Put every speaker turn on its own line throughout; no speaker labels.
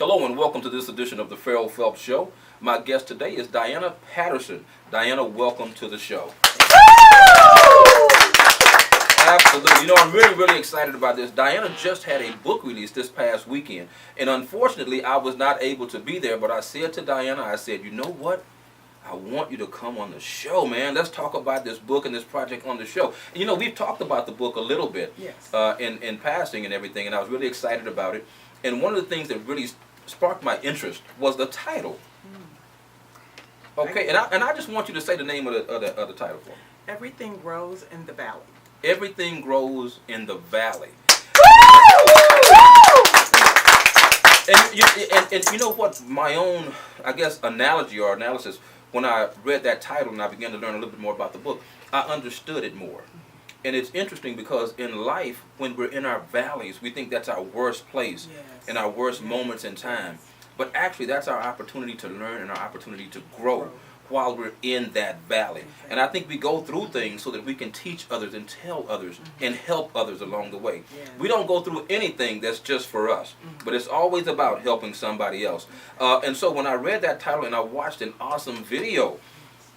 Hello and welcome to this edition of the Terrell Phelps Show. My guest today is Diana Patterson. Diana, welcome to the show. Absolutely. You know, I'm really excited about this. Diana just had a book release this past weekend, and unfortunately, I was not able to be there, but I said to Diana, I said, you know what? I want you to come on the show, man. Let's talk about this book and this project on the show. And, you know, we've talked about the book a little bit in passing and everything, and I was really excited about it. And one of the things that really sparked my interest was the title. Okay, and I just want you to say the name of the title for me.
Everything Grows in the Valley.
Everything Grows in the Valley. And you know what? My own, I guess, analogy or analysis, when I read that title and I began to learn a little bit more about the book, I understood it more. And it's interesting because in life, when we're in our valleys, we think that's our worst place and our worst moments in time. But actually, that's our opportunity to learn and our opportunity to grow while we're in that valley. And I think we go through things so that we can teach others and tell others and help others along the way. We don't go through anything that's just for us, but it's always about helping somebody else. And so when I read that title and I watched an awesome video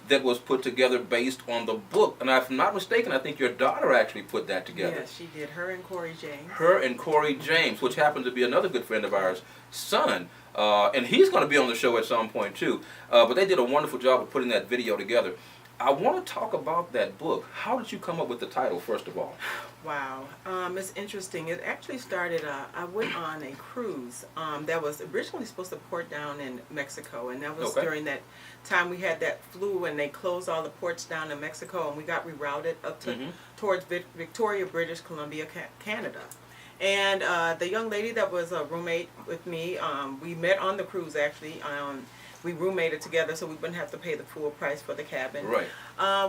that was put together based on the book, and if I'm not mistaken, I think your daughter actually put that together.
Yes, she did. Her and Corey James.
Her and Corey James, which happens to be another good friend of ours, son. And he's going to be on the show at some point too. But they did a wonderful job of putting that video together. I want to talk about that book. How did you come up with the title, first of all?
Wow. It's interesting. It actually started, I went on a cruise that was originally supposed to port down in Mexico. And that was during that time we had that flu and they closed all the ports down in Mexico and we got rerouted up to towards Victoria, British Columbia, Canada. And the young lady that was a roommate with me, we met on the cruise actually. We roommated together so we wouldn't have to pay the full price for the cabin.
Right.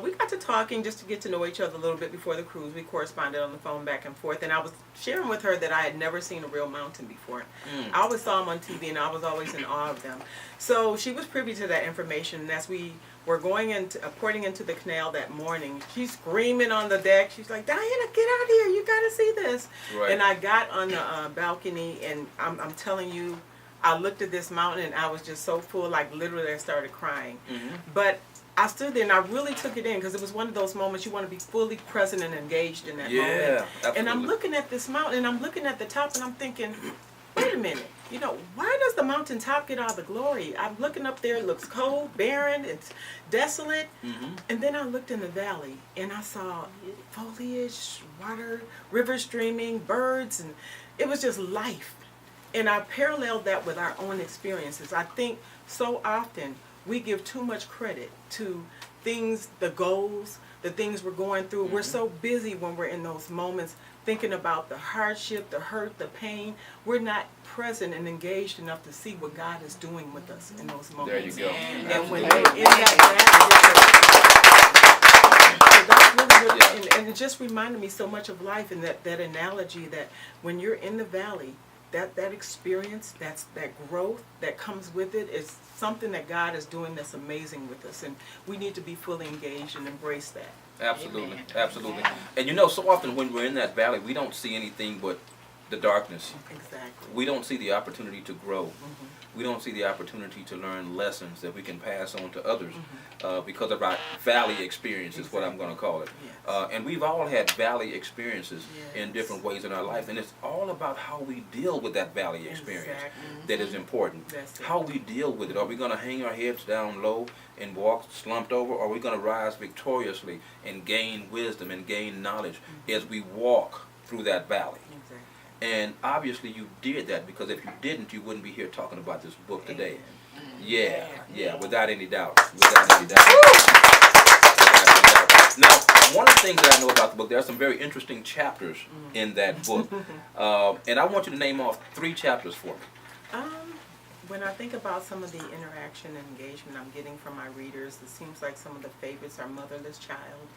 We got to talking just to get to know each other a little bit before the cruise. We corresponded on the phone back and forth. And I was sharing with her that I had never seen a real mountain before. I always saw them on TV and I was always in awe of them. So she was privy to that information. And as we were going into, porting into the canal that morning, she's screaming on the deck. She's like, Diana, get out here. You got to see this.
Right.
And I got on the balcony and I'm telling you, I looked at this mountain and I was just so full, like literally I started crying. But I stood there and I really took it in because it was one of those moments you want to be fully present and engaged in that moment.
Absolutely.
And I'm looking at this mountain and I'm looking at the top and I'm thinking, wait a minute, you know, why does the mountain top get all the glory? I'm looking up there, it looks cold, barren, it's desolate. And then I looked in the valley and I saw foliage, water, rivers streaming, birds, and it was just life. And I paralleled that with our own experiences. I think so often we give too much credit to things, the goals, the things we're going through. We're so busy when we're in those moments thinking about the hardship, the hurt, the pain. We're not present and engaged enough to see what God is doing with us in those moments.
There you go.
And when you're in that and it just reminded me so much of life and that analogy that when you're in the valley, that experience, that growth that comes with it is something that God is doing that's amazing with us, and we need to be fully engaged and embrace that.
Absolutely.
Amen.
Absolutely.
Yeah.
And you know, so often when we're in that valley, we don't see anything but the darkness.
Exactly.
We don't see the opportunity to grow. We don't see the opportunity to learn lessons that we can pass on to others because of our valley experience is what I'm going to call it. And we've all had valley experiences in different ways in our life, and it's all about how we deal with that valley experience that is important. How we deal with it. Are we going to hang our heads down low and walk slumped over, or are we going to rise victoriously and gain wisdom and gain knowledge as we walk through that valley? And obviously you did that, because if you didn't, you wouldn't be here talking about this book today. Yeah, without any doubt. Without any doubt. Now, one of the things that I know about the book, there are some very interesting chapters in that book. And I want you to name off 3 chapters for me.
When I think about some of the interaction and engagement I'm getting from my readers, it seems like some of the favorites are Motherless Child,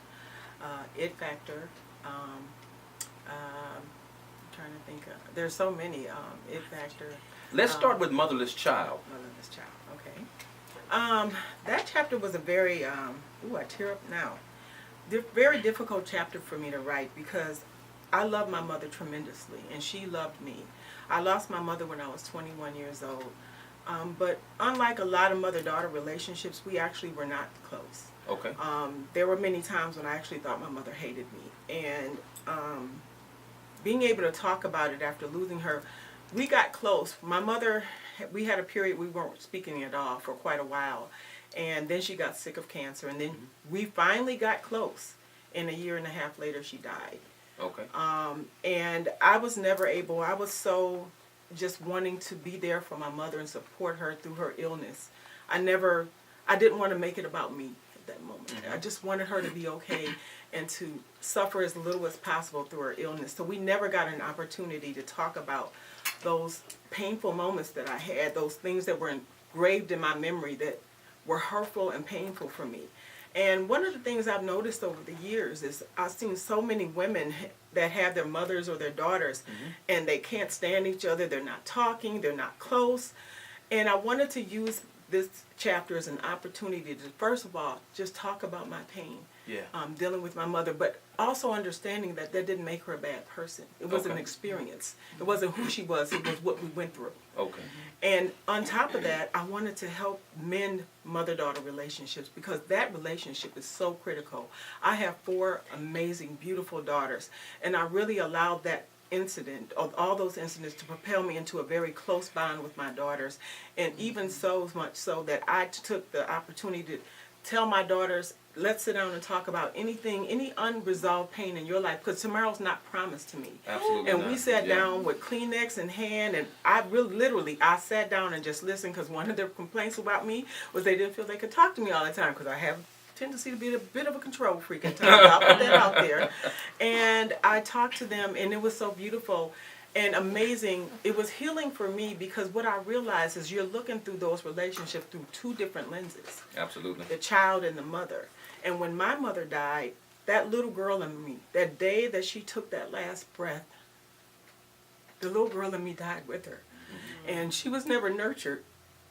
It Factor, trying to think of, there's so many, It Factor.
Let's start with Motherless Child.
Motherless Child, okay. That chapter was a very, I tear up now. Very difficult chapter for me to write because I love my mother tremendously, and she loved me. I lost my mother when I was 21 years old. But unlike a lot of mother-daughter relationships, we actually were not close.
Okay.
There were many times when I actually thought my mother hated me. And being able to talk about it after losing her, we got close. My mother, we had a period we weren't speaking at all for quite a while. And then she got sick of cancer. And then we finally got close. And a year and a half later, she died.
Okay.
And I was never able, I was so just wanting to be there for my mother and support her through her illness. I didn't want to make it about me at that moment. I just wanted her to be okay and to suffer as little as possible through her illness. So we never got an opportunity to talk about those painful moments that I had, those things that were engraved in my memory that were hurtful and painful for me. And one of the things I've noticed over the years is I've seen so many women that have their mothers or their daughters, and they can't stand each other, they're not talking, they're not close. And I wanted to use this chapter as an opportunity to, first of all, just talk about my pain, dealing with my mother, but also understanding that that didn't make her a bad person. It was an experience. It wasn't who she was, it was what we went through.
Okay.
And on top of that, I wanted to help mend mother-daughter relationships because that relationship is so critical. I have 4 amazing, beautiful daughters, and I really allowed that incident, all those incidents, to propel me into a very close bond with my daughters, and even so much so that I took the opportunity to tell my daughters, let's sit down and talk about anything, any unresolved pain in your life, because tomorrow's not promised to me.
Absolutely.
And we sat down with Kleenex in hand, and I sat down and just listened, because one of their complaints about me was they didn't feel they could talk to me all the time, because I have tendency to be a bit of a control freak at times. I'll put that out there. And I talked to them, and it was so beautiful and amazing. It was healing for me, because what I realized is you're looking through those relationships through 2 different lenses.
Absolutely.
The child and the mother. And when my mother died, that little girl in me, that day that she took that last breath, the little girl in me died with her. And she was never nurtured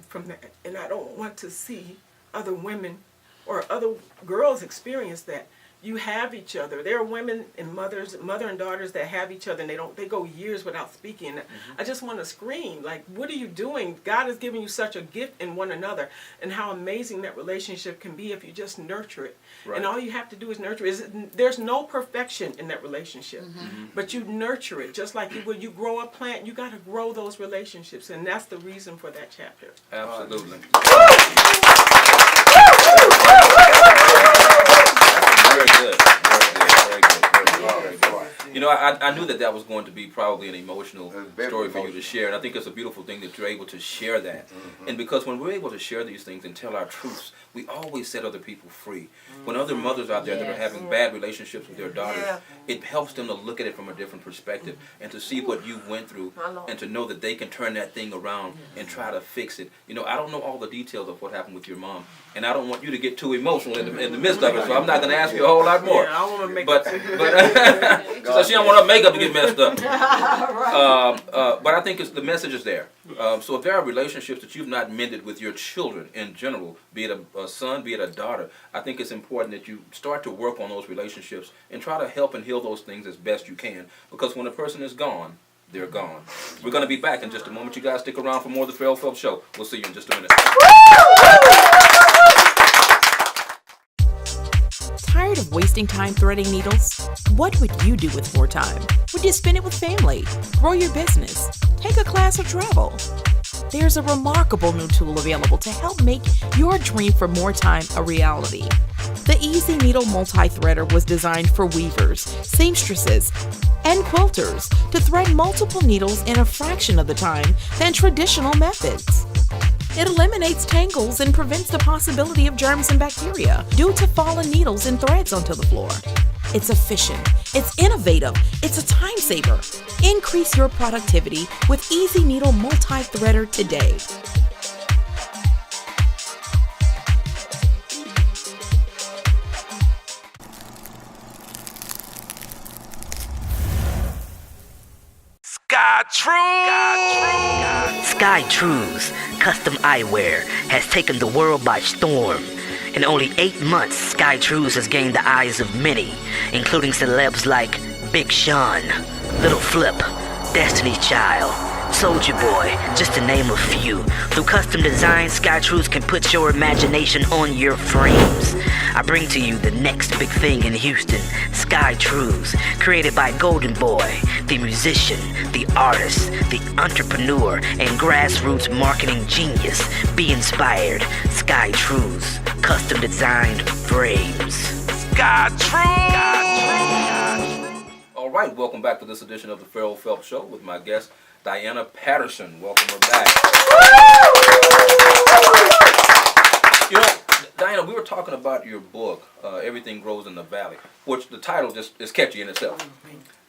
from that. And I don't want to see other women or other girls experience that. You have each other. There are women and mother and daughters that have each other, and they go years without speaking. I just want to scream, like, what are you doing? God has given you such a gift in one another, and how amazing that relationship can be if you just nurture it. Right. And all you have to do is nurture it. There's no perfection in that relationship, but you nurture it. Just like when you grow a plant, you got to grow those relationships, and that's the reason for that chapter.
Absolutely. Very good. Very good. You know, I knew that was going to be probably an emotional story for you to share, and I think it's a beautiful thing that you're able to share that. And because when we're able to share these things and tell our truths, we always set other people free. When other mothers out there that are having bad relationships with their daughters, it helps them to look at it from a different perspective and to see what you went through and to know that they can turn that thing around and try to fix it. You know, I don't know all the details of what happened with your mom, and I don't want you to get too emotional in the midst of it, so I'm not going to ask you a whole lot more.
Yeah, I want to make
but so she don't want her makeup to get messed up. But I think the message is there. So if there are relationships that you've not mended with your children in general, be it a son, be it a daughter, I think it's important that you start to work on those relationships and try to help and heal those things as best you can. Because when a person is gone, they're gone. We're going to be back in just a moment. You guys stick around for more of the Terrell Phelps Show. We'll see you in just a minute.
Tired of wasting time threading needles? What would you do with more time? Would you spend it with family, grow your business, take a class, or travel? There's a remarkable new tool available to help make your dream for more time a reality. The Easy Needle Multi-Threader was designed for weavers, seamstresses, and quilters to thread multiple needles in a fraction of the time than traditional methods. It eliminates tangles and prevents the possibility of germs and bacteria due to fallen needles and threads onto the floor. It's efficient, it's innovative, it's a time saver. Increase your productivity with Easy Needle Multi-Threader today.
Sky Trues Custom Eyewear has taken the world by storm. In only 8 months, Sky Trues has gained the eyes of many, including celebs like Big Sean, Little Flip, Destiny Child, Soldier Boy, just to name a few. Through custom design, SkyTruths can put your imagination on your frames. I bring to you the next big thing in Houston, SkyTruths, created by Golden Boy, the musician, the artist, the entrepreneur, and grassroots marketing genius. Be inspired. SkyTruths, custom designed frames. SkyTruths!
All right, welcome back to this edition of the Terrell Phelps Show with my guest, Diana Patterson. Welcome her back. You know, Diana, we were talking about your book, Everything Grows in the Valley, which the title just is catchy in itself.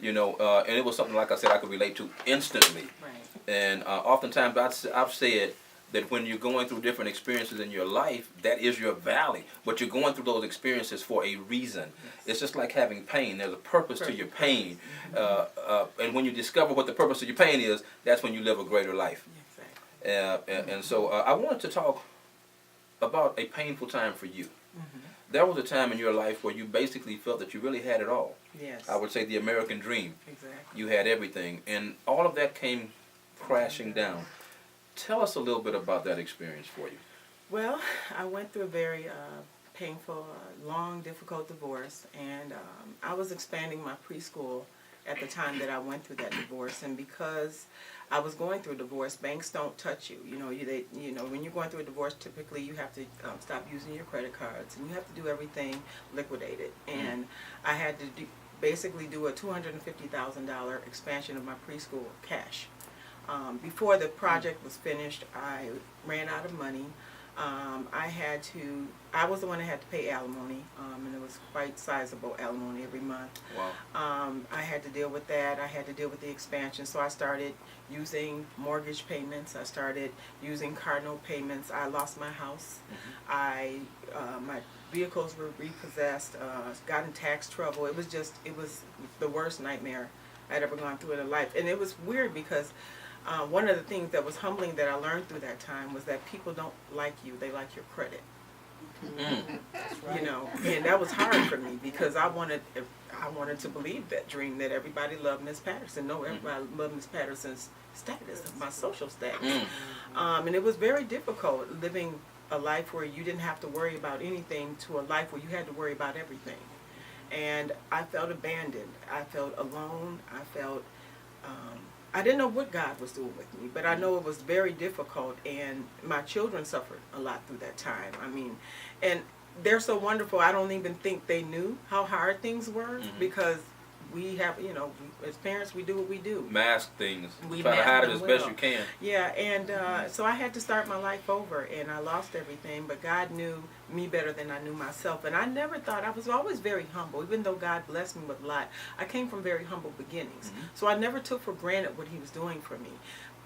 You know, and it was something, like I said, I could relate to instantly.
Right.
And oftentimes I've said that when you're going through different experiences in your life, that is your valley. But you're going through those experiences for a reason. Yes. It's just like having pain. There's a purpose to your pain. And when you discover what the purpose of your pain is, that's when you live a greater life. Exactly. And so I wanted to talk about a painful time for you. There was a time in your life where you basically felt that you really had it all.
Yes.
I would say the American dream.
Exactly.
You had everything. And all of that came crashing down. Tell us a little bit about that experience for you.
Well, I went through a very painful, long, difficult divorce, and I was expanding my preschool at the time that I went through that divorce. And because I was going through a divorce, banks don't touch you. You know, when you're going through a divorce, typically you have to stop using your credit cards, and you have to do everything liquidated. And I had to basically do a $250,000 expansion of my preschool cash. Before the project was finished, I ran out of money. I was the one that had to pay alimony, and it was quite sizable alimony every month.
Wow.
I had to deal with that. I had to deal with the expansion, so I started using mortgage payments. I started using car note payments. I lost my house. My vehicles were repossessed, got in tax trouble. It was the worst nightmare I'd ever gone through in life. And it was weird because one of the things that was humbling that I learned through that time was that people don't like you, they like your credit. That's right. You know, and that was hard for me because I wanted to believe that dream that everybody loved Miss Patterson. No, everybody loved Miss Patterson's status, my social status. And it was very difficult living a life where you didn't have to worry about anything to a life where you had to worry about everything. And I felt abandoned. I felt alone. I felt I didn't know what God was doing with me, but I know it was very difficult, and my children suffered a lot through that time. I mean, and they're so wonderful. I don't even think they knew how hard things were because we have, as parents, we do what we do.
Mask things.
We
try to hide it as best you can.
Yeah, and so I had to start my life over, and I lost everything, but God knew me better than I knew myself. And I never thought, I was always very humble, even though God blessed me with a lot. I came from very humble beginnings. So I never took for granted what he was doing for me.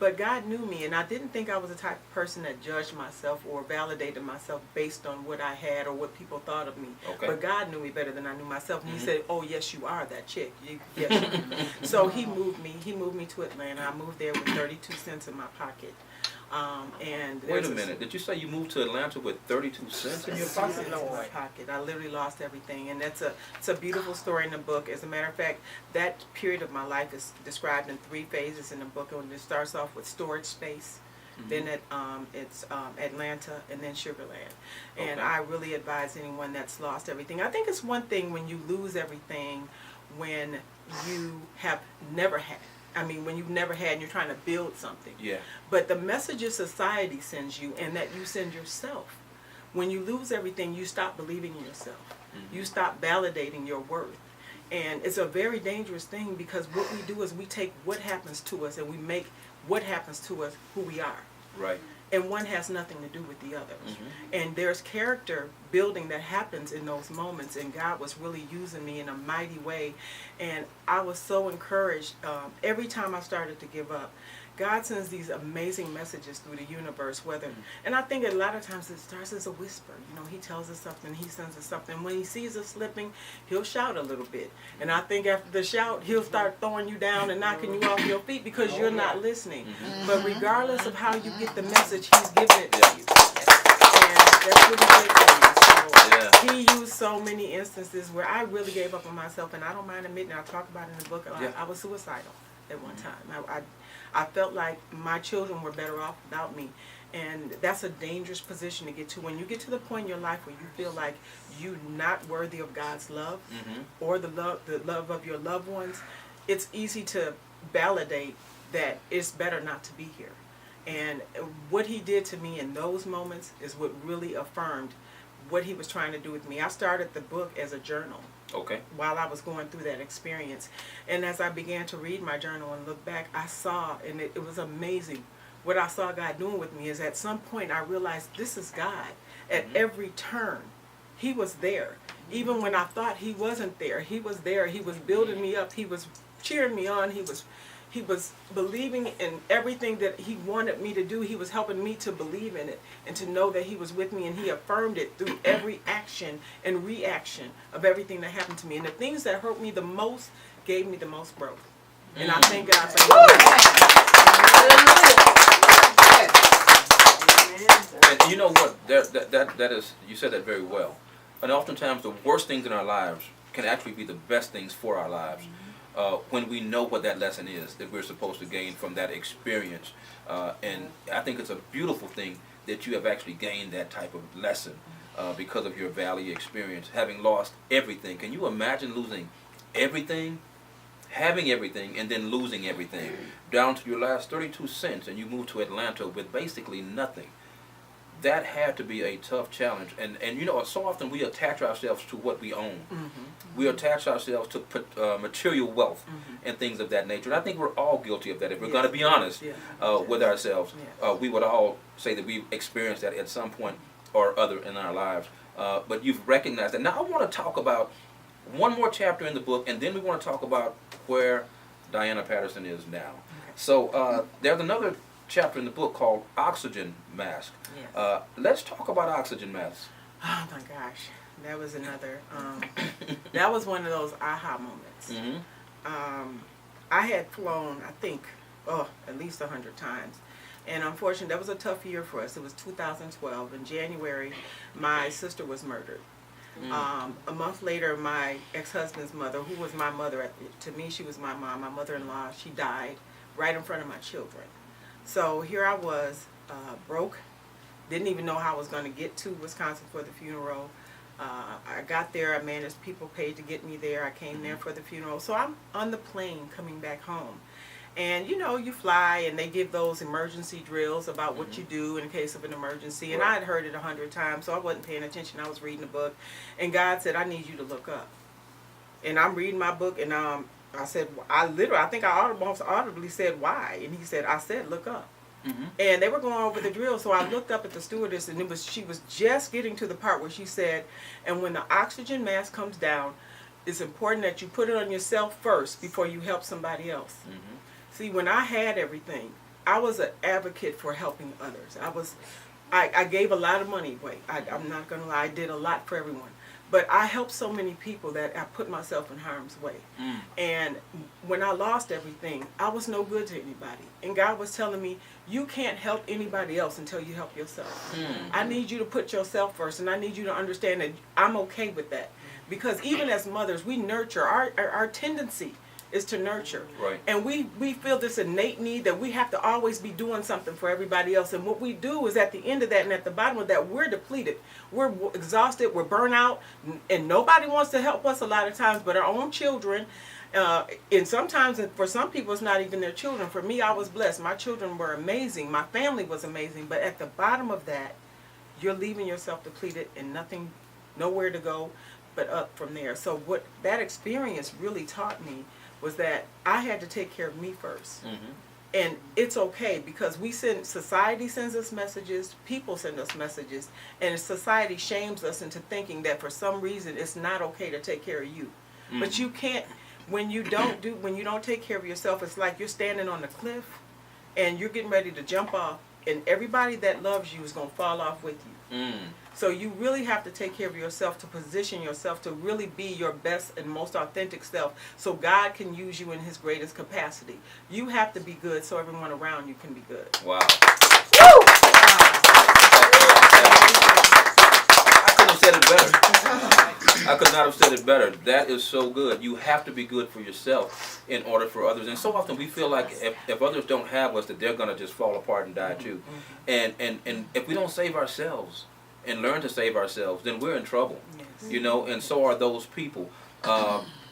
But God knew me, and I didn't think I was the type of person that judged myself or validated myself based on what I had or what people thought of me. Okay. But God knew me better than I knew myself, and he said, "Oh, yes, you are that chick. Yes, you are." So he moved me to Atlanta. I moved there with 32 cents in my pocket. And
wait a minute. Did you say you moved to Atlanta with 32 cents in your pocket?
In my pocket. I literally lost everything, and it's a beautiful story in the book. As a matter of fact, that period of my life is described in 3 phases in the book. And it starts off with storage space, then it's Atlanta, and then Sugarland. And I really advise anyone that's lost everything. I think it's one thing when you lose everything when you have never had. I mean, when you've never had and you're trying to build something. Yeah. But the messages society sends you and that you send yourself. When you lose everything, you stop believing in yourself. You stop validating your worth. And it's a very dangerous thing because what we do is we take what happens to us and we make what happens to us who we are. Right. And one has nothing to do with the other. And there's character building that happens in those moments, and God was really using me in a mighty way. And I was so encouraged every time I started to give up. God sends these amazing messages through the universe, and I think a lot of times it starts as a whisper. He tells us something, he sends us something. When he sees us slipping, he'll shout a little bit. And I think after the shout, he'll start throwing you down and knocking you off your feet because you're not listening. But regardless of how you get the message, he's giving it to you. And That's what he did for me.
Yeah.
So he used so many instances where I really gave up on myself, and I don't mind admitting, I talk about it in the book,
Yeah.
I was suicidal at one time. I felt like my children were better off without me. And that's a dangerous position to get to. When you get to the point in your life where you feel like you're not worthy of God's love or the love of your loved ones, it's easy to validate that it's better not to be here. And what he did to me in those moments is what really affirmed what he was trying to do with me. I started the book as a journal.
Okay.
While I was going through that experience. And as I began to read my journal and look back, I saw, and it was amazing, what I saw God doing with me is at some point I realized this is God. At every turn, he was there. Even when I thought he wasn't there, he was there. He was building me up. He was cheering me on. He was believing in everything that he wanted me to do. He was helping me to believe in it and to know that he was with me, and he affirmed it through every action and reaction of everything that happened to me. And the things that hurt me the most gave me the most growth. And I thank God for that.
And you know what? That is, you said that very well. And oftentimes the worst things in our lives can actually be the best things for our lives. When we know what that lesson is that we're supposed to gain from that experience. And I think it's a beautiful thing that you have actually gained that type of lesson because of your valley experience, having lost everything. Can you imagine losing everything, having everything, and then losing everything down to your last 32 cents, and you move to Atlanta with basically nothing? That had to be a tough challenge. And you know, so often we attach ourselves to what we own. We attach ourselves to material wealth and things of that nature. And I think we're all guilty of that. If we're going to be honest with ourselves, we would all say that we've experienced that at some point or other in our lives. But you've recognized that. Now I want to talk about one more chapter in the book, and then we want to talk about where Diana Patterson is now. So there's another chapter in the book called Oxygen Mask.
Yes.
Let's talk about oxygen masks.
Oh my gosh, that was another, that was one of those aha moments. I had flown, I think, at least 100 times. And unfortunately, that was a tough year for us. It was 2012. In January, my sister was murdered. A month later, my ex-husband's mother, who was my mother, to me she was my mom, my mother-in-law, she died right in front of my children. So here I was, broke, didn't even know how I was going to get to Wisconsin for the funeral. I got there, I managed, people paid to get me there, I came there for the funeral. So I'm on the plane coming back home. And you know, you fly and they give those emergency drills about what you do in case of an emergency. And I had heard it 100 times, so I wasn't paying attention. I was reading a book. And God said, I need you to look up. And I'm reading my book, and I said, I think I almost audibly said, why? And he said, I said, look up. And they were going over the drill, so I looked up at the stewardess, and she was just getting to the part where she said, and when the oxygen mask comes down, it's important that you put it on yourself first before you help somebody else. See, when I had everything, I was an advocate for helping others. I gave a lot of money away. I'm not going to lie, I did a lot for everyone. But I helped so many people that I put myself in harm's way. And when I lost everything, I was no good to anybody. And God was telling me, you can't help anybody else until you help yourself. I need you to put yourself first, and I need you to understand that I'm okay with that. Because even as mothers, we nurture. Our tendency is to nurture.
Right.
And we feel this innate need that we have to always be doing something for everybody else. And what we do is at the end of that and at the bottom of that, we're depleted. We're exhausted. We're burnt out. And nobody wants to help us a lot of times but our own children. And sometimes, for some people, it's not even their children. For me, I was blessed. My children were amazing. My family was amazing. But at the bottom of that, you're leaving yourself depleted and nowhere to go but up from there. So what that experience really taught me was that I had to take care of me first. And it's okay, because society sends us messages, people send us messages, and society shames us into thinking that for some reason it's not okay to take care of you. But you can't, when you don't take care of yourself, it's like you're standing on a cliff and you're getting ready to jump off, and everybody that loves you is going to fall off with you. So you really have to take care of yourself, to position yourself to really be your best and most authentic self, so God can use you in his greatest capacity. You have to be good so everyone around you can be good.
Wow. better. I could not have said it better. That is so good. You have to be good for yourself in order for others. And so often we feel like if others don't have us, that they're going to just fall apart and die too. And if we don't save ourselves and learn to save ourselves, then we're in trouble.
Yes.
You know, and so are those people.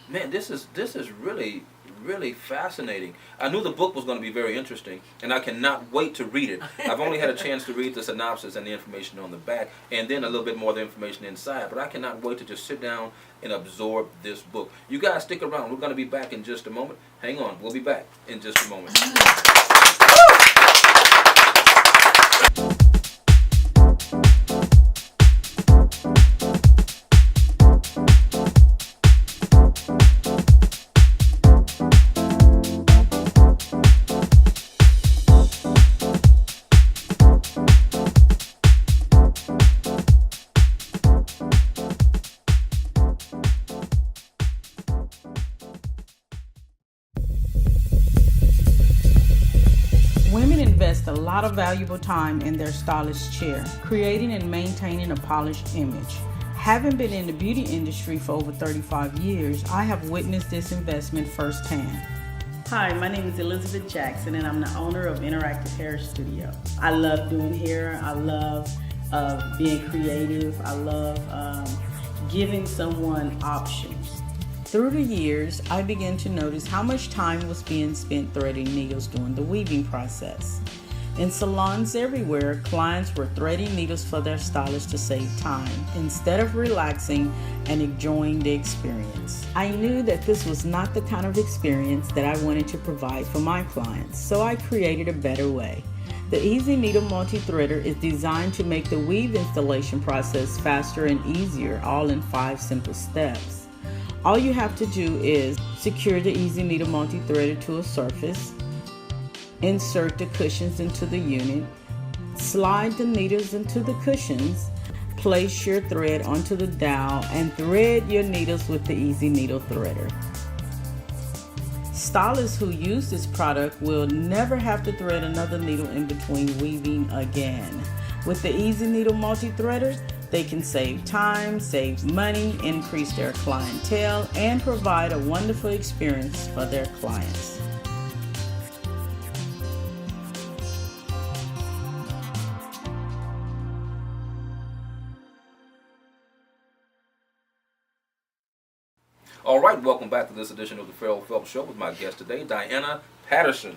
Man, this is really, really fascinating. I knew the book was going to be very interesting, and I cannot wait to read it. I've only had a chance to read the synopsis and the information on the back, and then a little bit more of the information inside, but I cannot wait to just sit down and absorb this book. You guys stick around. We're going to be back in just a moment. Hang on. We'll be back in just a moment.
Women invest a lot of valuable time in their stylist chair, creating and maintaining a polished image. Having been in the beauty industry for over 35 years, I have witnessed this investment firsthand. Hi, my name is Elizabeth Jackson, and I'm the owner of Interactive Hair Studio. I love doing hair. I love being creative. I love giving someone options. Through the years, I began to notice how much time was being spent threading needles during the weaving process. In salons everywhere, clients were threading needles for their stylists to save time, instead of relaxing and enjoying the experience. I knew that this was not the kind of experience that I wanted to provide for my clients, so I created a better way. The Easy Needle Multi-Threader is designed to make the weave installation process faster and easier, all in 5 simple steps. All you have to do is secure the Easy Needle Multi-Threader to a surface, insert the cushions into the unit, slide the needles into the cushions, place your thread onto the dowel, and thread your needles with the Easy Needle Threader. Stylists who use this product will never have to thread another needle in between weaving again. With the Easy Needle Multi-Threader, they can save time, save money, increase their clientele, and provide a wonderful experience for their clients.
All right, welcome back to this edition of the Terrell Phelps Show with my guest today, Diana Patterson.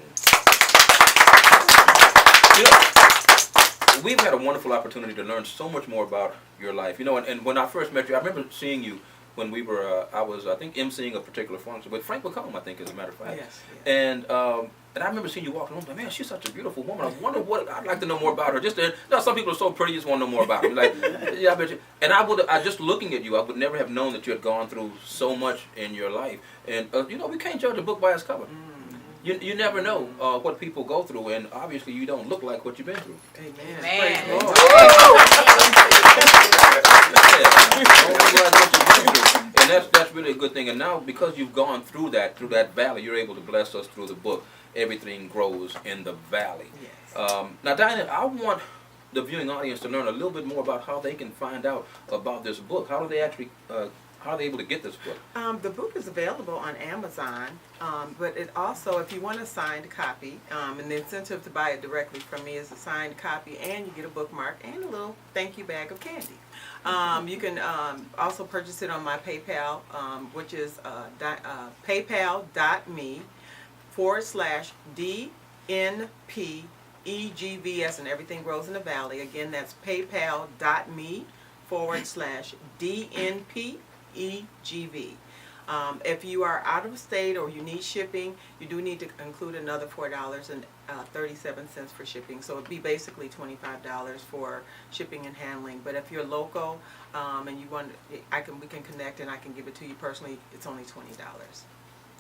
We've had a wonderful opportunity to learn so much more about your life. You know, and when I first met you, I remember seeing you when we were, I think, emceeing a particular function with Frank McComb, I think, as a matter of fact.
Yes.
And I remember seeing you walking home, like, man, she's such a beautiful woman. I wonder what, I'd like to know more about her. Just, some people are so pretty, you just want to know more about her. Like, yeah, I bet you. And I just looking at you, I would never have known that you had gone through so much in your life. And, you know, we can't judge a book by its cover. You never know what people go through, and obviously you don't look like what you've been through.
Amen.
Man.
Praise the Lord.
And that's really a good thing. And now, because you've gone through that valley, you're able to bless us through the book. Everything grows in the valley.
Yes.
Now, Diana, I want the viewing audience to learn a little bit more about how they can find out about this book. How do they actually? How are they able to get this book?
The book is available on Amazon, but it also, if you want a signed copy, and the incentive to buy it directly from me is a signed copy, and you get a bookmark and a little thank you bag of candy. You can also purchase it on my PayPal, which is paypal.me/DNPEGVS, and everything grows in the valley. Again, that's paypal.me/DNPEGV. If you are out of state or you need shipping, you do need to include another $4.37 for shipping. So it'd be basically $25 for shipping and handling. But if you're local and you want, we can connect and I can give it to you personally. It's only $20.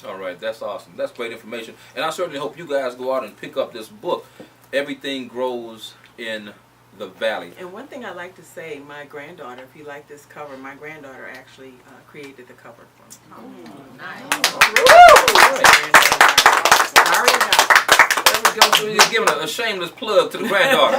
All right, that's awesome. That's great information. And I certainly hope you guys go out and pick up this book, Everything Grows in the Valley.
And one thing I like to say, my granddaughter, if you like this cover, my granddaughter actually created the cover for me.
Oh, nice.
There we go.
He's giving a shameless plug to the granddaughter.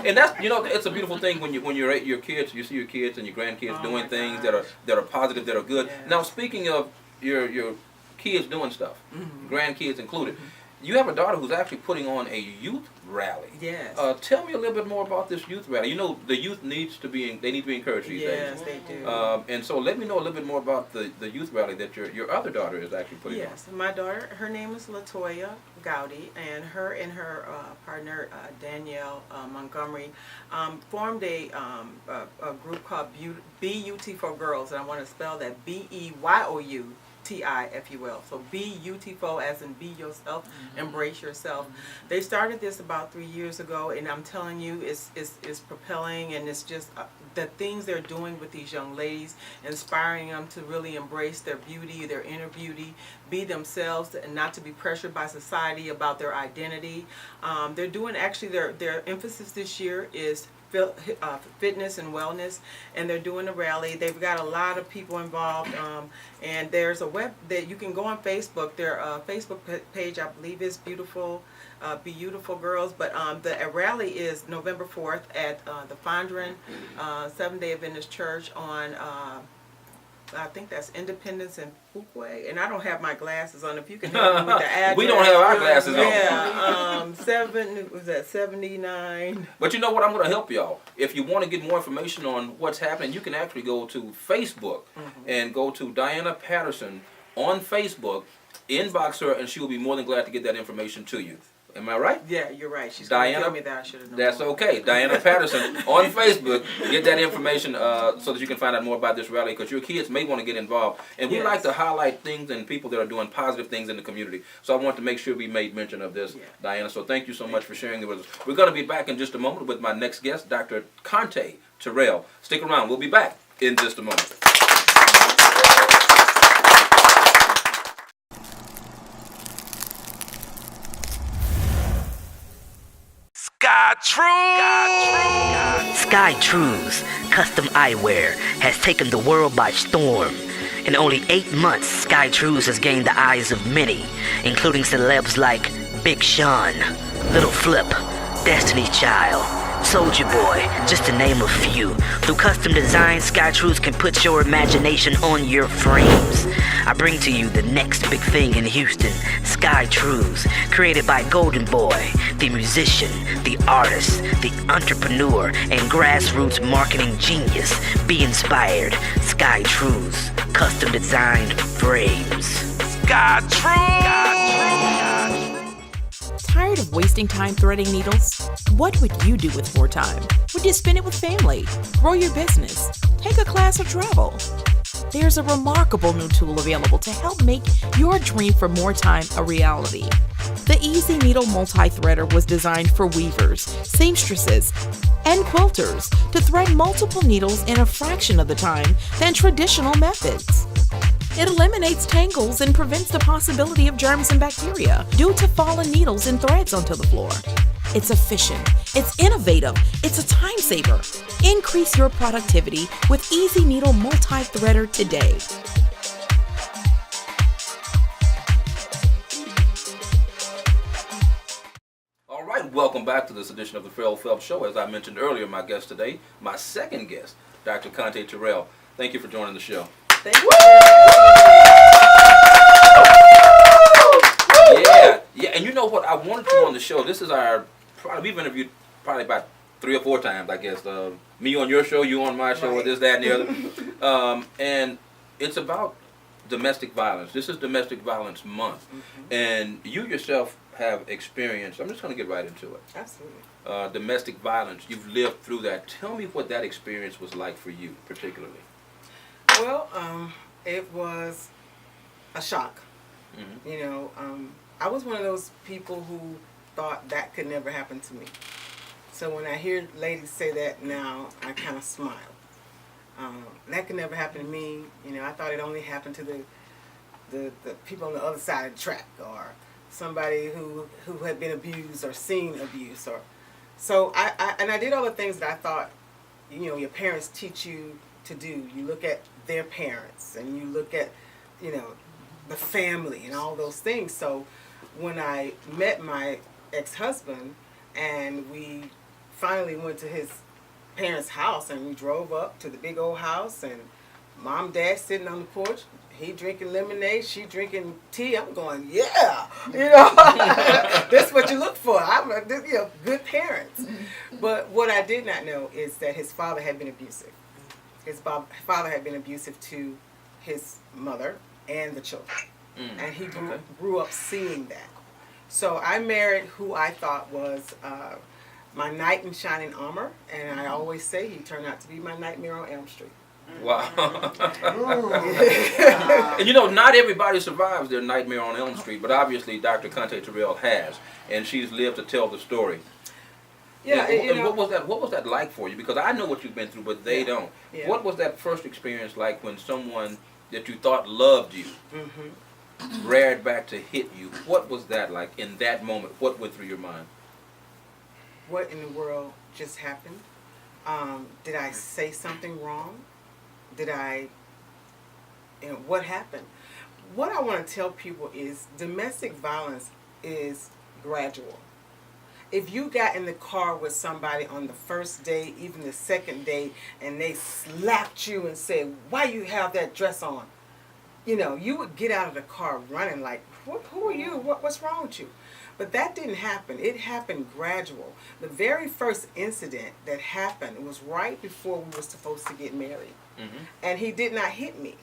And that's it's a beautiful thing when you're at your kids, you see your kids and your grandkids doing things that are positive, that are good.
Yes.
Now, speaking of your kids doing stuff, grandkids included, you have a daughter who's actually putting on a youth rally.
Yes.
Tell me a little bit more about this youth rally. The youth need to be encouraged these days.
Yes, they do.
And so let me know a little bit more about the youth rally that your other daughter is actually putting on.
Yes, my daughter, her name is Latoya Gowdy, and her partner Danielle Montgomery formed a group called BUT for Girls, and I want to spell that BEYOUTIFUL. So be beautiful, as in be yourself, embrace yourself. They started this about 3 years ago, and I'm telling you, it's propelling, and it's just the things they're doing with these young ladies, inspiring them to really embrace their beauty, their inner beauty, be themselves, and not to be pressured by society about their identity. They're doing, actually, their emphasis this year is fitness and wellness, and they're doing a rally. They've got a lot of people involved, and there's a web that you can go on Facebook. Their Facebook page, I believe, is Beautiful Girls, but the rally is November 4th at the Fondren Seventh-day Adventist Church on I think that's Independence and Fuquay, and I don't have my glasses on. If you can help me with the address.
We don't have our glasses on.
Yeah, 79.
But you know what? I'm going to help y'all. If you want to get more information on what's happening, you can actually go to Facebook and go to Diana Patterson on Facebook, inbox her, and she will be more than glad to get that information to you. Am I right?
Yeah, you're right. She's going to tell me that. I should have known.
That's okay. Diana Patterson on Facebook. Get that information so that you can find out more about this rally, because your kids may want to get involved. And we like to highlight things and people that are doing positive things in the community. So I want to make sure we made mention of this, Diana. So thank you so much for sharing it with us. We're going to be back in just a moment with my next guest, Dr. Conte Terrell. Stick around. We'll be back in just a moment.
Sky Trues Custom Eyewear has taken the world by storm. In only 8 months, Sky Trues has gained the eyes of many, including celebs like Big Sean, Little Flip, Destiny Child, Soulja Boy, just to name a few. Through custom design, Sky Trues can put your imagination on your frames. I bring to you the next big thing in Houston, Sky Trues, created by Golden Boy, the musician, the artist, the entrepreneur, and grassroots marketing genius. Be inspired. Sky Trues, custom designed frames. Sky Trues!
Tired of wasting time threading needles? What would you do with more time? Would you spend it with family, grow your business, take a class, or travel? There's a remarkable new tool available to help make your dream for more time a reality. The Easy Needle Multi-Threader was designed for weavers, seamstresses, and quilters to thread multiple needles in a fraction of the time than traditional methods. It eliminates tangles and prevents the possibility of germs and bacteria due to fallen needles and threads onto the floor. It's efficient, it's innovative, it's a time saver. Increase your productivity with Easy Needle Multi-Threader today.
All right, welcome back to this edition of the Terrell Phelps Show. As I mentioned earlier, my guest today, my second guest, Dr. Conte Terrell. Thank you for joining the show.
Thank you.
Yeah, and you know what? I wanted you on the show. This is we've interviewed probably about 3 or 4 times, I guess. Me on your show, you on my show, or this, that, and the other. And it's about domestic violence. This is Domestic Violence Month. And you yourself have experienced, I'm just going to get right into it.
Absolutely.
Domestic violence. You've lived through that. Tell me what that experience was like for you, particularly.
Well, it was a shock. You know, I was one of those people who thought that could never happen to me. So when I hear ladies say that now, I kind of smile. That could never happen to me. You know, I thought it only happened to the people on the other side of the track, or somebody who had been abused or seen abuse. So I did all the things that I thought, you know, your parents teach you to do. You look at their parents and you look at, you know, the family and all those things. So when I met my ex-husband and we finally went to his parents' house and we drove up to the big old house and mom, dad sitting on the porch, he drinking lemonade, she drinking tea. I'm going, yeah, this is what you look for. Good parents. But what I did not know is that his father had been abusive. His father had been abusive to his mother and the children. And he grew up seeing that. So I married who I thought was my knight in shining armor, and I always say he turned out to be my nightmare on Elm Street.
Wow. And not everybody survives their Nightmare on Elm Street, but obviously Dr. Conte Terrell has, and she's lived to tell the story.
Yeah,
and what was that like for you? Because I know what you've been through, but they don't.
Yeah.
What was that first experience like when someone that you thought loved you reared back to hit you? What was that like in that moment? What went through your mind?
What in the world just happened? Did I say something wrong? What happened? What I want to tell people is domestic violence is gradual. If you got in the car with somebody on the first day, even the second day, and they slapped you and said, why you have that dress on? You would get out of the car running like, who are you? What's wrong with you? But that didn't happen. It happened gradual. The very first incident that happened was right before we were supposed to get married. And he did not hit me.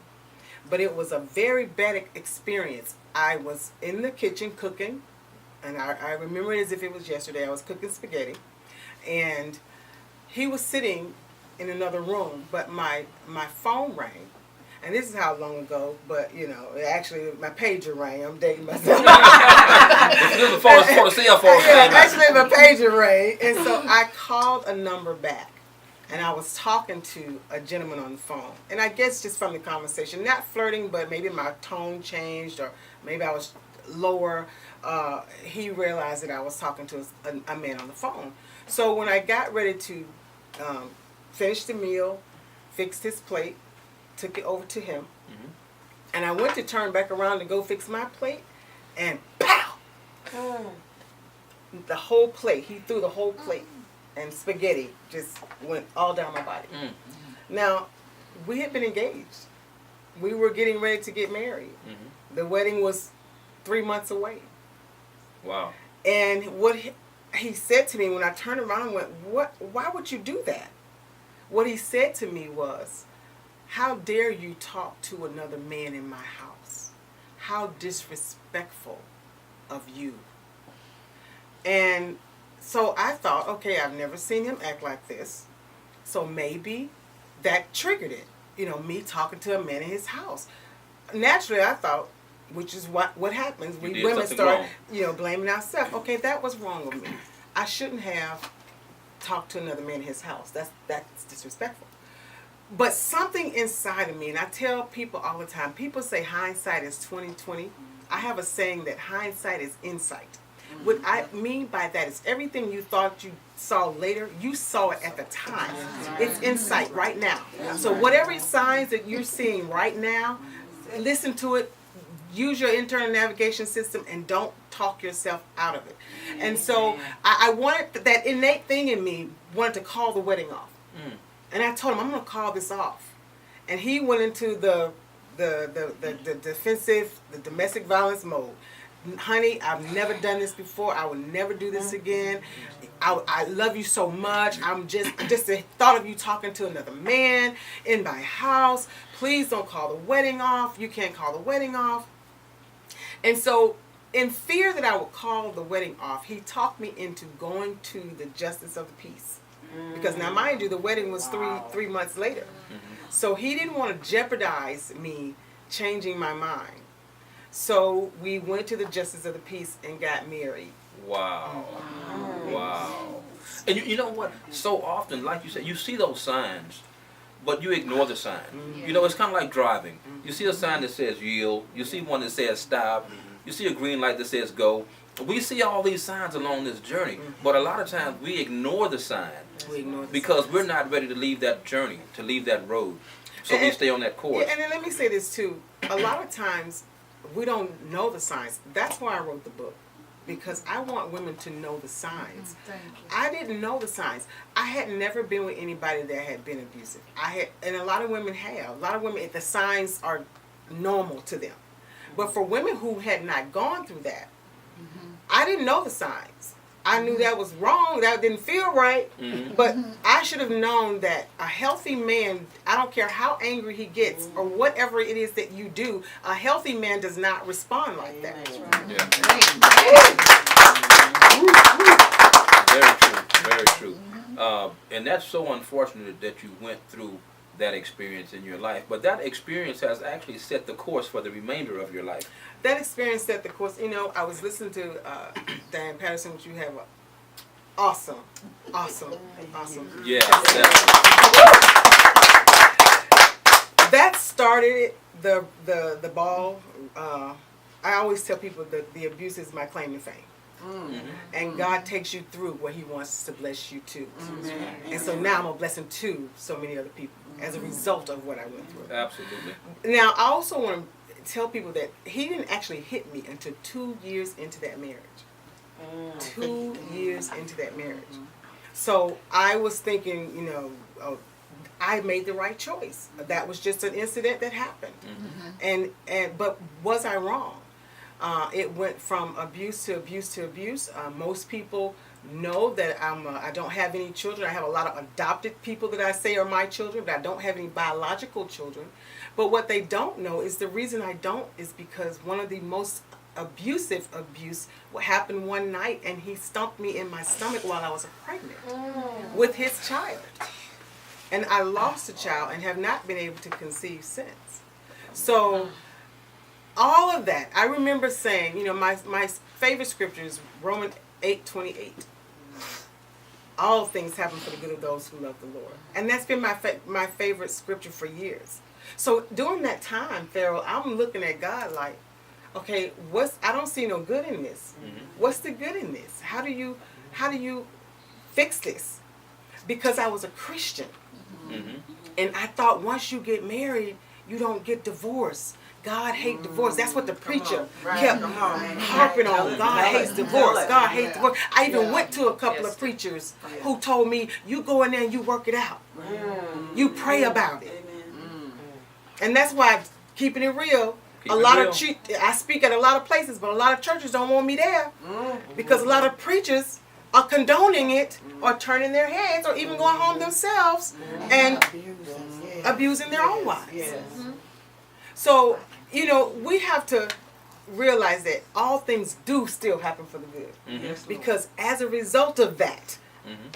But it was a very bad experience. I was in the kitchen cooking, and I remember it as if it was yesterday. I was cooking spaghetti, and he was sitting in another room, but my phone rang. And this is how long ago, but actually my pager rang. I'm dating myself. Actually my pager rang, and so I called a number back, and I was talking to a gentleman on the phone, and I guess just from the conversation, not flirting, but maybe my tone changed, or maybe I was lower. He realized that I was talking to a man on the phone. So when I got ready to finish the meal, fixed his plate, took it over to him, and I went to turn back around to go fix my plate, and pow! The whole plate, he threw the whole plate, and spaghetti just went all down my body. Now, we had been engaged. We were getting ready to get married. The wedding was 3 months away.
Wow.
And what he said to me when I turned around and went, why would you do that? What he said to me was, how dare you talk to another man in my house? How disrespectful of you. And so I thought, okay, I've never seen him act like this. So maybe that triggered it. Me talking to a man in his house. Naturally, I thought, which is what happens. We women start, blaming ourselves. Okay, that was wrong with me. I shouldn't have talked to another man in his house. That's disrespectful. But something inside of me, and I tell people all the time, people say hindsight is 20/20. I have a saying that hindsight is insight. What I mean by that is everything you thought you saw later, you saw it at the time. It's insight right now. So whatever signs that you're seeing right now, listen to it, use your internal navigation system, and don't talk yourself out of it. And so I wanted, that innate thing in me wanted to call the wedding off. And I told him, I'm going to call this off. And he went into the defensive, the domestic violence mode. Honey, I've never done this before. I will never do this again. I love you so much. I'm just the thought of you talking to another man in my house. Please don't call the wedding off. You can't call the wedding off. And so, in fear that I would call the wedding off, he talked me into going to the justice of the peace. Because now, mind you, the wedding was three months later. So he didn't want to jeopardize me changing my mind. So we went to the justice of the peace and got married.
Wow. Wow. And you know what? So often, like you said, you see those signs, but you ignore the sign. It's kind of like driving. You see a sign that says yield. You see one that says stop. You see a green light that says go. We see all these signs along this journey, but a lot of times we ignore the sign because we're not ready to leave that journey, to leave that road. So we stay on that course.
And then let me say this too. A lot of times we don't know the signs. That's why I wrote the book, because I want women to know the signs. I didn't know the signs. I had never been with anybody that had been abusive. And a lot of women have. A lot of women, the signs are normal to them. But for women who had not gone through that, I didn't know the signs. I knew that was wrong, that didn't feel right, but I should have known that a healthy man, I don't care how angry he gets or whatever it is that you do, a healthy man does not respond like that.
Very true. And that's so unfortunate that you went through that experience in your life. But that experience has actually set the course for the remainder of your life.
That experience set the course. You know, I was listening to Dan Patterson, which you have awesome.
Yeah.
That started the ball. I always tell people that the abuse is my claim to fame. And God takes you through what He wants to bless you to. And so now I'm a blessing to so many other people as a result of what I went through.
Absolutely.
Now, I also want to tell people that He didn't actually hit me until 2 years into that marriage. 2 years into that marriage. So I was thinking, you know, I made the right choice. That was just an incident that happened. But was I wrong? It went from abuse to abuse to abuse. Most people know that I don't have any children. I have a lot of adopted people that I say are my children, but I don't have any biological children. But what they don't know is the reason I don't is because one of the most abusive abuse happened one night, and he stumped me in my stomach while I was pregnant with his child. And I lost a child and have not been able to conceive since. So all of that, I remember saying, you know, my favorite scripture is Romans 8:28. All things happen for the good of those who love the Lord. And that's been my favorite scripture for years. So during that time, Terrell, I'm looking at God like, okay, I don't see no good in this. What's the good in this? How do you fix this? Because I was a Christian. And I thought once you get married, you don't get divorced. God hates divorce. That's what the preacher kept harping on. God hates divorce. God hates divorce. I even went to a couple of preachers who told me, you go in there and you work it out. You pray about it. And that's why, keeping it real, I speak at a lot of places, but a lot of churches don't want me there because a lot of preachers are condoning it or turning their heads or even going home themselves and abusing their own wives. So, you know, we have to realize that all things do still happen for the good. Because as a result of that,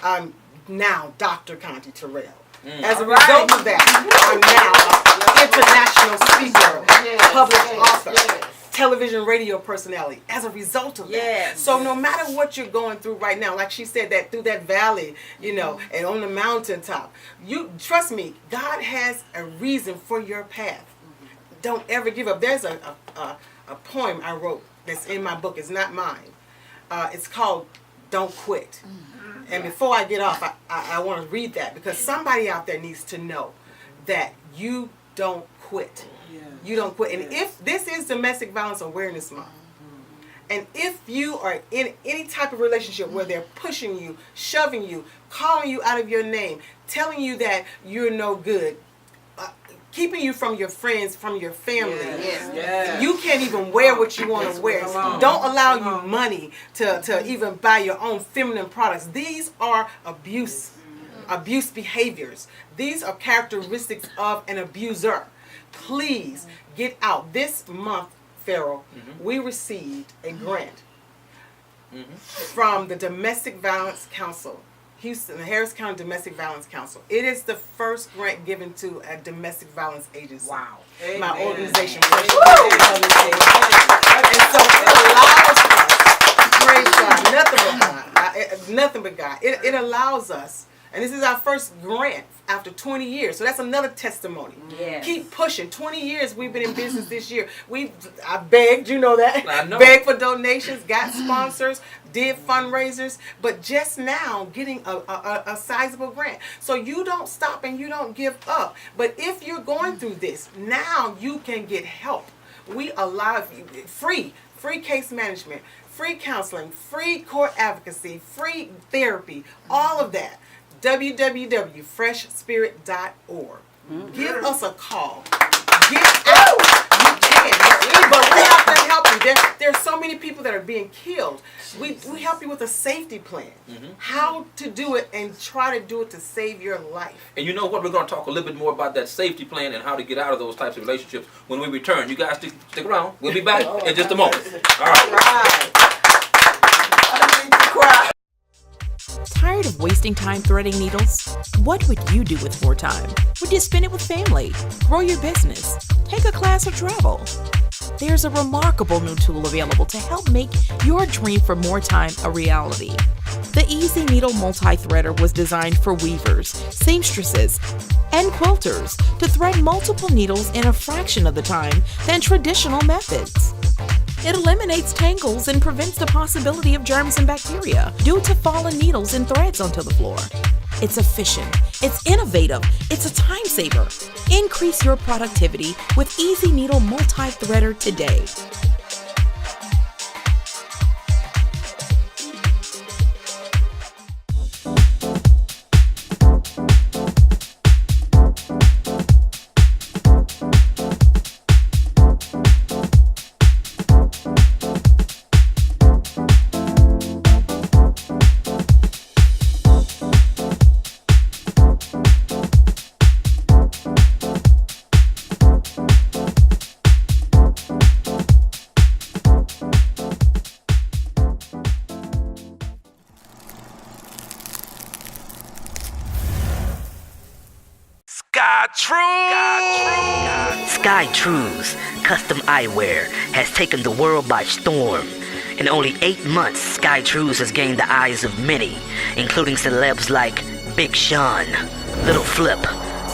I'm now Dr. Conte Terrell. As a result of that, I'm now an international speaker, published author, television, radio personality. As a result of that. So no matter what you're going through right now, like she said, that through that valley, you know, and on the mountaintop, you trust me, God has a reason for your path. Don't ever give up. There's a poem I wrote that's in my book. It's not mine. It's called Don't Quit. And before I get off, I want to read that because somebody out there needs to know that you don't quit. You don't quit. And if this is Domestic Violence Awareness Month, and if you are in any type of relationship where they're pushing you, shoving you, calling you out of your name, telling you that you're no good, keeping you from your friends, from your family. You can't even wear what you want to wear. Don't allow you money to even buy your own feminine products. These are abuse behaviors. These are characteristics of an abuser. Please get out. This month, Farrell, we received a grant from the Domestic Violence Council. Houston, the Harris County Domestic Violence Council. It is the first grant given to a domestic violence agency. Wow. My organization. And so it allows us, praise God, nothing but God. It allows us, and this is our first grant after 20 years. So that's another testimony. Keep pushing. 20 years we've been in business this year. I begged, you know that. I know. Begged for donations, got sponsors, did fundraisers, but just now getting a sizable grant. So you don't stop and you don't give up. But if you're going through this, now you can get help. We allow free case management, free counseling, free court advocacy, free therapy, all of that. www.freshspirit.org. Give us a call. Get out. You can. But we have to help you. There's so many people that are being killed. We help you with a safety plan. How to do it and try to do it to save your life.
And you know what? We're going to talk a little bit more about that safety plan and how to get out of those types of relationships when we return. You guys stick around. We'll be back in just a moment. All right.
Tired of wasting time threading needles? What would you do with more time? Would you spend it with family, grow your business, take a class or travel? There's a remarkable new tool available to help make your dream for more time a reality. The Easy Needle Multi-Threader was designed for weavers, seamstresses, and quilters to thread multiple needles in a fraction of the time than traditional methods. It eliminates tangles and prevents the possibility of germs and bacteria due to fallen needles and threads onto the floor. It's efficient, it's innovative, it's a time saver. Increase your productivity with Easy Needle Multi-Threader today.
Sky Trues Custom Eyewear has taken the world by storm. In only 8 months, Sky Trues has gained the eyes of many, including celebs like Big Sean, Little Flip,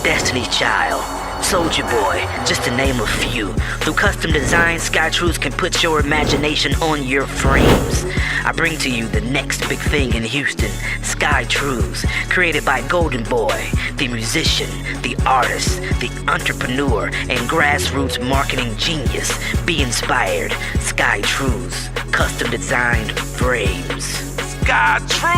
Destiny Child, Soulja Boy, just to name a few. Through custom design, Sky Trues can put your imagination on your frames. I bring to you the next big thing in Houston, Sky Trues, created by Golden Boy, the musician, the artist, the entrepreneur, and grassroots marketing genius. Be inspired. Sky Trues, custom designed frames. Sky Trues!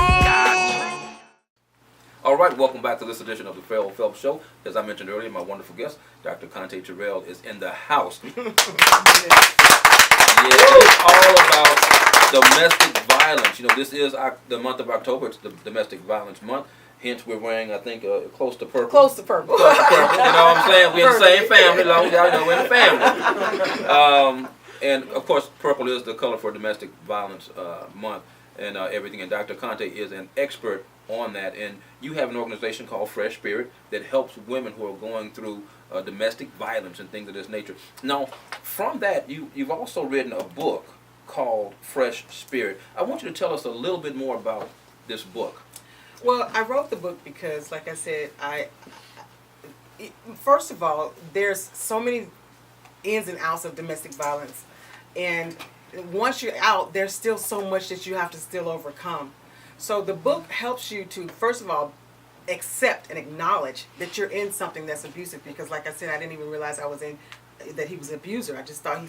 All right, welcome back to this edition of the Terrell Phelps Show. As I mentioned earlier, my wonderful guest, Dr. Conte Terrell, is in the house. It's all about domestic violence. You know, this is the month of October. It's the domestic violence month. Hence, we're wearing, I think, close to purple.
Close to purple.
Close to purple. You know what I'm saying? We're in the same family. Long as y'all know we're in the family. And, of course, purple is the color for domestic violence month and everything. And Dr. Conte is an expert on that. And you have an organization called Fresh Spirit that helps women who are going through domestic violence and things of this nature. Now, from that, you've also written a book called Fresh Spirit. I want you to tell us a little bit more about this book.
Well, I wrote the book because, like I said, first of all, there's so many ins and outs of domestic violence. And once you're out, there's still so much that you have to still overcome. So the book helps you to, first of all, accept and acknowledge that you're in something that's abusive. Because, like I said, I didn't even realize that he was an abuser. I just thought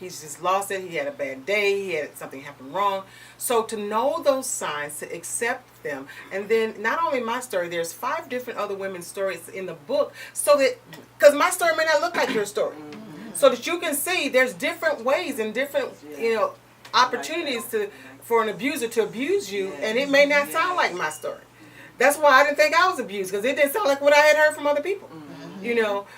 he's just lost it. He had a bad day. He had something happen wrong. So to know those signs, to accept them, and then not only my story, there's 5 different other women's stories in the book. So that, because my story may not look like your story, so that you can see there's different ways and different opportunities for an abuser to abuse you, and it may not sound like my story. That's why I didn't think I was abused, because it didn't sound like what I had heard from other people.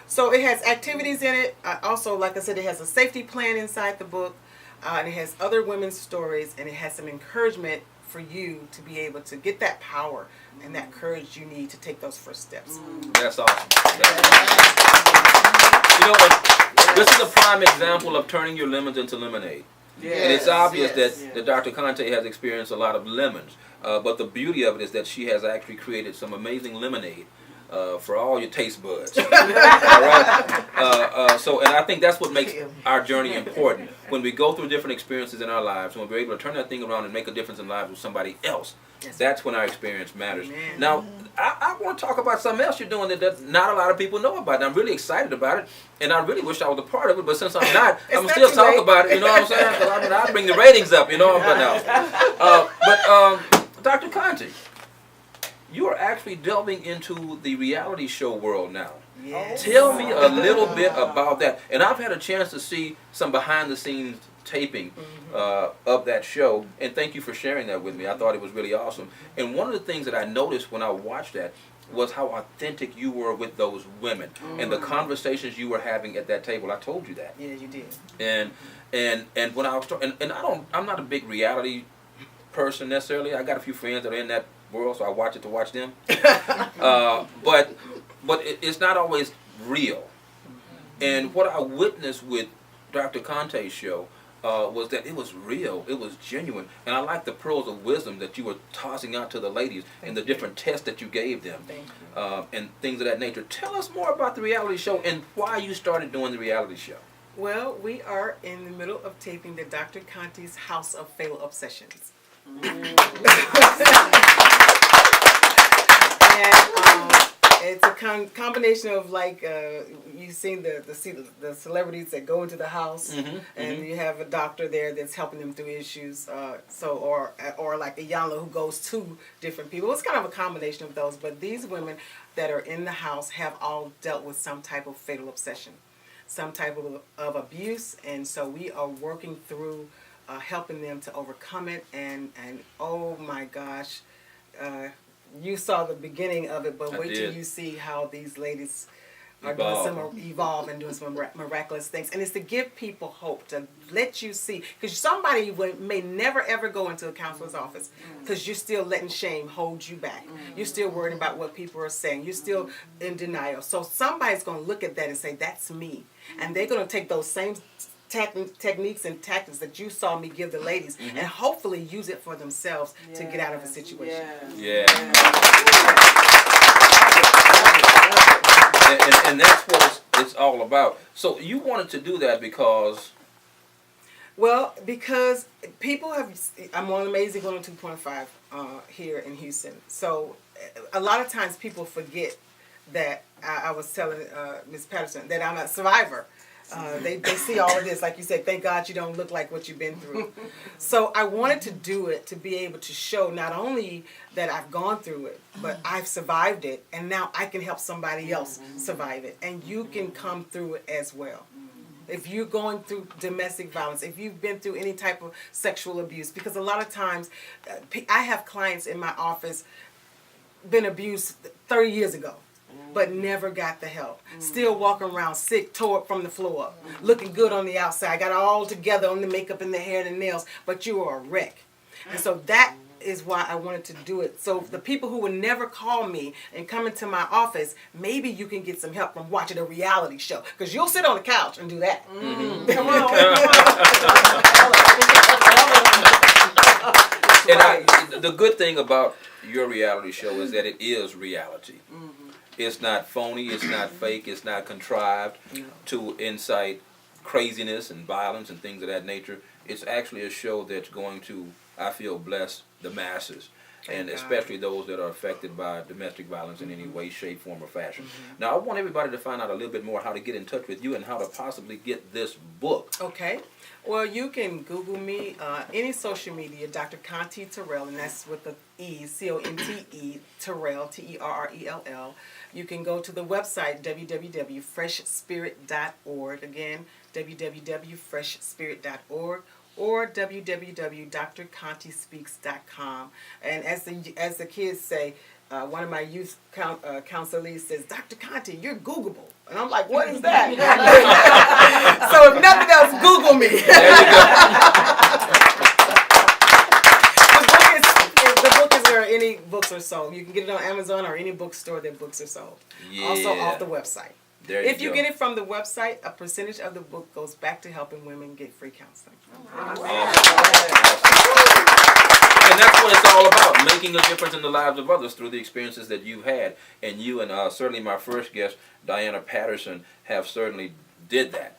So it has activities in it. Also, like I said, it has a safety plan inside the book, and it has other women's stories, and it has some encouragement for you to be able to get that power and that courage you need to take those first steps.
That's awesome. This is a prime example of turning your lemons into lemonade. Yes, and it's obvious that Dr. Conte has experienced a lot of lemons. But the beauty of it is that she has actually created some amazing lemonade for all your taste buds. All right. So, and I think that's what makes our journey important. When we go through different experiences in our lives, when we're able to turn that thing around and make a difference in the lives of somebody else, that's when our experience matters.
Amen.
Now, I want to talk about something else you're doing that not a lot of people know about. And I'm really excited about it, and I really wish I was a part of it. But since I'm not, I'm
not
still
too
talk
late.
about it. You know what I'm saying? 'Cause I bring the ratings up. You know. But Dr. Conte, you are actually delving into the reality show world now.
Yes.
Tell me a little bit about that. And I've had a chance to see some behind-the-scenes taping of that show, and thank you for sharing that with me. I thought it was really awesome. And one of the things that I noticed when I watched that was how authentic you were with those women and the conversations you were having at that table. I told you that.
Yeah, you did.
And when I was I'm not a big reality person necessarily. I got a few friends that are in that world, so I watch it to watch them. But it's not always real. And what I witnessed with Dr. Conte's show was that it was real, it was genuine, and I like the pearls of wisdom that you were tossing out to the ladies and the different tests that you gave them, and things of that nature. Tell us more about the reality show and why you started doing the reality show.
Well, we are in the middle of taping the Dr. Conte's House of Fatal Obsessions. And it's a combination of like you've seen the celebrities that go into the house, and you have a doctor there that's helping them through issues. Or like a Yala who goes to different people. It's kind of a combination of those. But these women that are in the house have all dealt with some type of fatal obsession, some type of abuse, and so we are working through helping them to overcome it. And oh my gosh. You saw the beginning of it, but wait till you see how these ladies are evolve and doing some miraculous things. And it's to give people hope, to let you see, because somebody may never ever go into a counselor's office because you're still letting shame hold you back. You're still worried about what people are saying. You're still in denial. So somebody's going to look at that and say, that's me. And they're going to take those same techniques and tactics that you saw me give the ladies and hopefully use it for themselves to get out of a situation.
And that's what it's all about. So you wanted to do that because?
Well, because people have, I'm on Amazing 102.5 here in Houston. So a lot of times people forget that I was telling Ms. Patterson that I'm a survivor. They see all of this, like you said, thank God you don't look like what you've been through. So I wanted to do it to be able to show not only that I've gone through it, but I've survived it, and now I can help somebody else survive it. And you can come through it as well. If you're going through domestic violence, if you've been through any type of sexual abuse, because a lot of times I have clients in my office been abused 30 years ago. But never got the help. Still walking around sick, tore up from the floor up. Looking good on the outside. Got it all together on the makeup and the hair and the nails. But you are a wreck. And so that is why I wanted to do it. So the people who would never call me and come into my office, maybe you can get some help from watching a reality show. Because you'll sit on the couch and do that. Come on.
And the good thing about your reality show is that it is reality. It's not phony, it's not fake, it's not contrived to incite craziness and violence and things of that nature. It's actually a show that's going to, I feel, bless the masses, and especially those that are affected by domestic violence in any way, shape, form, or fashion. Now, I want everybody to find out a little bit more how to get in touch with you and how to possibly get this book.
Okay. Well, you can Google me, any social media, Dr. Conte Terrell, and that's with the E, C-O-N-T-E, Terrell, T-E-R-R-E-L-L. You can go to the website, www.freshspirit.org. Again, www.freshspirit.org. Or www.drcontespeaks.com. And as the kids say, one of my youth counselors says, Dr. Conte, you're Googleable. And I'm like, what is that? So if nothing else, Google me. The book is where any books are sold. You can get it on Amazon or any bookstore that books are sold. Also off the website. If you get it from the website, a percentage of the book goes back to helping women get free counseling.
And that's what it's all about, making a difference in the lives of others through the experiences that you've had. And you and certainly my first guest, Diana Patterson, have certainly did that.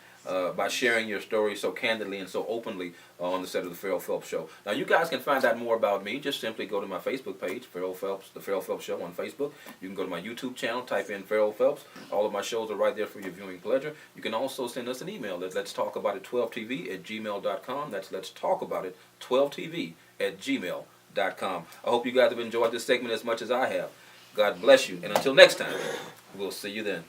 By sharing your story so candidly and so openly on the set of the Terrell Phelps Show. Now, you guys can find out more about me. Just simply go to my Facebook page, Terrell Phelps, the Terrell Phelps Show on Facebook. You can go to my YouTube channel, type in Terrell Phelps. All of my shows are right there for your viewing pleasure. You can also send us an email at letstalkaboutit12tv@gmail.com. That's letstalkaboutit12tv@gmail.com. I hope you guys have enjoyed this segment as much as I have. God bless you. And until next time, we'll see you then.